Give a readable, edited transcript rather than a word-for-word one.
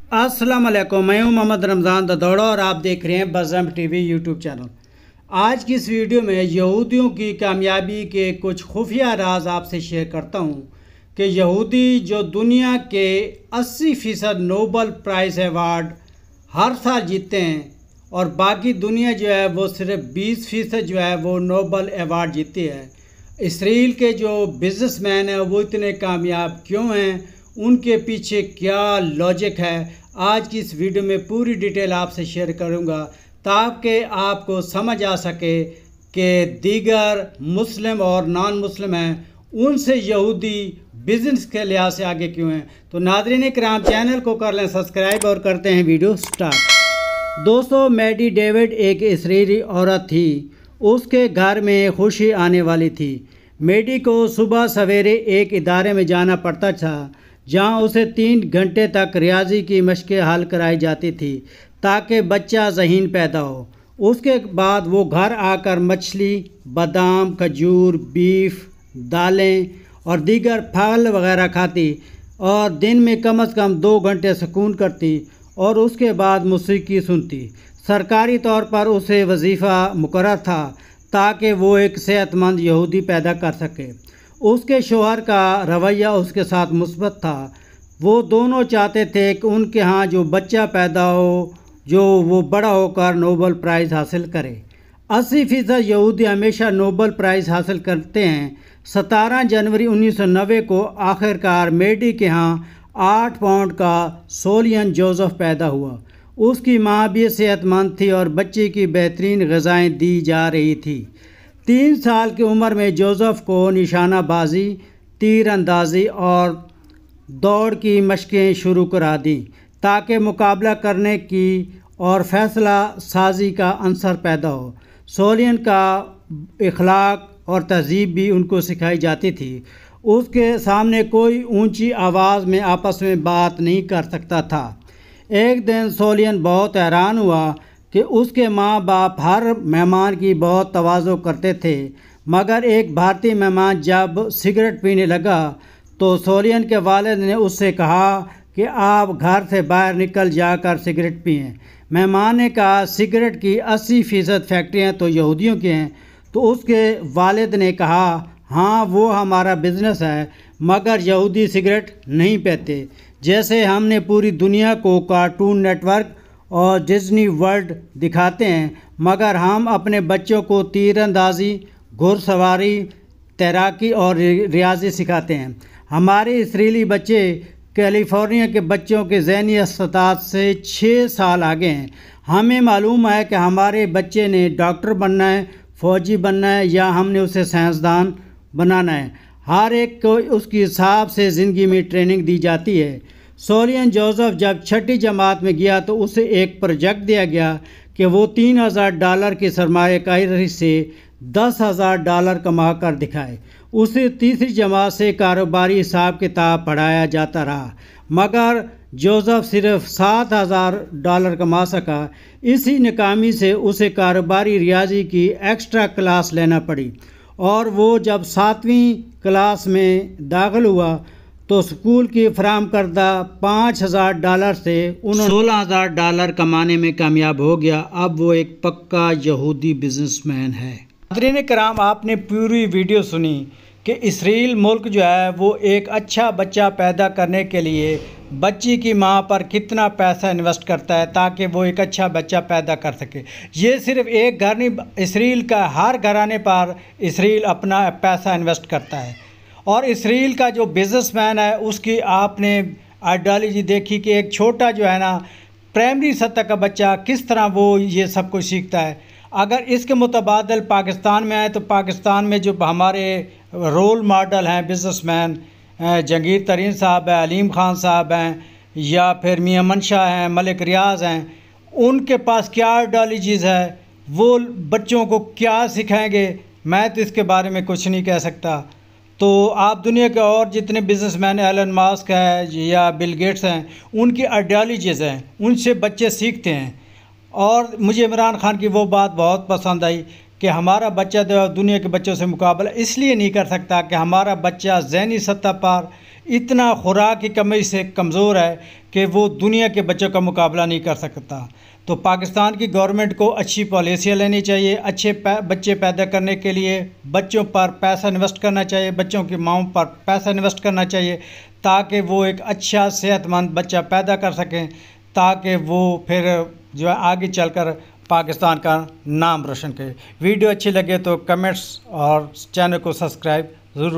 अस्सलाम वालेकुम, मैं हूं मोहम्मद रमज़ान ददौड़ा और आप देख रहे हैं बज़म टीवी यूट्यूब चैनल। आज की इस वीडियो में यहूदियों की कामयाबी के कुछ खुफिया राज आपसे शेयर करता हूं कि यहूदी जो दुनिया के 80% नोबल प्राइज़ अवार्ड हर साल जीतते हैं और बाकी दुनिया जो है वो सिर्फ 20% जो है वो नोबल अवार्ड जीती है। इसराइल के जो बिजनेसमैन हैं वो इतने कामयाब क्यों हैं, उनके पीछे क्या लॉजिक है, आज की इस वीडियो में पूरी डिटेल आपसे शेयर करूंगा ताकि आपको समझ आ सके कि दीगर मुस्लिम और नॉन मुस्लिम हैं उनसे यहूदी बिज़नेस के लिहाज से आगे क्यों हैं। तो नाज़रीन किराम, चैनल को कर लें सब्सक्राइब और करते हैं वीडियो स्टार्ट। दोस्तों, मैडी डेविड एक इसराइली औरत थी। उसके घर में खुशी आने वाली थी। मैडी को सुबह सवेरे एक इदारे में जाना पड़ता था जहां उसे 3 घंटे तक रियाजी की मशक़ें हल कराई जाती थी ताकि बच्चा ज़हीन पैदा हो। उसके बाद वो घर आकर मछली, बादाम, खजूर, बीफ, दालें और दीगर फल वगैरह खाती और दिन में कम से कम 2 घंटे सुकून करती और उसके बाद मौसीकी सुनती। सरकारी तौर पर उसे वजीफ़ा मुकर्रर था ताकि वो एक सेहतमंद यहूदी पैदा कर सके। उसके शौहर का रवैया उसके साथ मुस्बत था। वो दोनों चाहते थे कि उनके यहाँ जो बच्चा पैदा हो जो वो बड़ा होकर नोबल प्राइज़ हासिल करे। 80% यहूदी हमेशा नोबल प्राइज़ हासिल करते हैं। 17 जनवरी 1990 को आखिरकार मैडी के यहाँ 8 पाउंड का सोलियन जोसेफ पैदा हुआ। उसकी माँ भी सेहतमंद थी और बच्चे की बेहतरीन ग़िज़ाएँ दी जा रही थी। 3 साल की उम्र में जोसेफ को निशानाबाजी, तीर अंदाज़ी और दौड़ की मशक़ें शुरू करा दी ताकि मुकाबला करने की और फ़ैसला साजी का अंसर पैदा हो। सोलियन का इखलाक और तहज़ीब भी उनको सिखाई जाती थी। उसके सामने कोई ऊंची आवाज़ में आपस में बात नहीं कर सकता था। एक दिन सोलियन बहुत हैरान हुआ कि उसके माँ बाप हर मेहमान की बहुत तवाज़ो करते थे, मगर एक भारतीय मेहमान जब सिगरेट पीने लगा तो सोलियन के वालिद ने उससे कहा कि आप घर से बाहर निकल जाकर सिगरेट पिएं। मेहमान ने कहा, सिगरेट की 80% फैक्ट्रियाँ तो यहूदियों की हैं। तो उसके वालिद ने कहा, हाँ वो हमारा बिज़नेस है, मगर यहूदी सिगरेट नहीं पीते। जैसे हमने पूरी दुनिया को कार्टून नेटवर्क और डिज्नी वर्ल्ड दिखाते हैं, मगर हम अपने बच्चों को तीरंदाजी, घुड़सवारी, तैराकी और रियाजी सिखाते हैं। हमारे इसराइली बच्चे कैलिफोर्निया के बच्चों के ज़हनी इस्तात से 6 साल आगे हैं। हमें मालूम है कि हमारे बच्चे ने डॉक्टर बनना है, फ़ौजी बनना है या हमने उसे साइंसदान बनाना है। हर एक को उसके हिसाब से ज़िंदगी में ट्रेनिंग दी जाती है। सोलियन जोसेफ जब 6ठी जमात में गया तो उसे एक प्रोजेक्ट दिया गया कि वो $3000 की सरमायाकारी से $10,000 कमा कर दिखाए। उसे 3री जमात से कारोबारी हिसाब किताब पढ़ाया जाता रहा, मगर जोसेफ सिर्फ $7,000 कमा सका। इसी नाकामी से उसे कारोबारी रियाजी की एक्स्ट्रा क्लास लेना पड़ी और वो जब 7वीं क्लास में दाखिल हुआ तो स्कूल की फराम करदा $5,000 से उन्होंने $16,000 कमाने में कामयाब हो गया। अब वो एक पक्का यहूदी बिजनेसमैन है। नाज़रीन किराम, आपने पूरी वीडियो सुनी कि इसराइल मुल्क जो है वो एक अच्छा बच्चा पैदा करने के लिए बच्ची की माँ पर कितना पैसा इन्वेस्ट करता है ताकि वो एक अच्छा बच्चा पैदा कर सके। ये सिर्फ एक घर नहीं, इसराइल का हर घराने पर इसराइल अपना पैसा इन्वेस्ट करता है। और इसराइल का जो बिज़नेसमैन है उसकी आपने आइडियोलॉजी देखी कि एक छोटा जो है ना प्राइमरी सतह का बच्चा किस तरह वो ये सब कुछ सीखता है। अगर इसके मुतबादल पाकिस्तान में आए तो पाकिस्तान में जो हमारे रोल मॉडल हैं बिज़नेसमैन, जंगीर तरीन साहब हैं, अलीम ख़ान साहब हैं या फिर मियां मनशाह हैं, मलिक रियाज़ हैं, उनके पास क्या आइडियोलॉजीज़ है, वो बच्चों को क्या सिखाएंगे, मैं तो इसके बारे में कुछ नहीं कह सकता। तो आप दुनिया के और जितने बिज़नेसमैन, एलन मस्क है या बिल गेट्स हैं, उनकी आइडियोलॉजीज़ हैं, उनसे बच्चे सीखते हैं। और मुझे इमरान खान की वो बात बहुत पसंद आई कि हमारा बच्चा दुनिया के बच्चों से मुकाबला इसलिए नहीं कर सकता कि हमारा बच्चा ज़हनी सतह पर اتنا خوراک کی کمی سے کمزور ہے کہ وہ دنیا کے بچوں کا مقابلہ نہیں کر سکتا۔ تو پاکستان کی گورنمنٹ کو اچھی پالیسیاں لینی چاہیے، اچھے بچے پیدا کرنے کے لیے بچوں پر پیسہ انویسٹ کرنا چاہیے، بچوں کی ماؤں پر پیسہ انویسٹ کرنا چاہیے تاکہ وہ ایک اچھا صحت مند بچہ پیدا کر سکیں، تاکہ وہ پھر جو ہے آگے چل کر پاکستان کا نام روشن کرے۔ ویڈیو اچھی لگے تو کمنٹس اور چینل کو سبسکرائب ضرور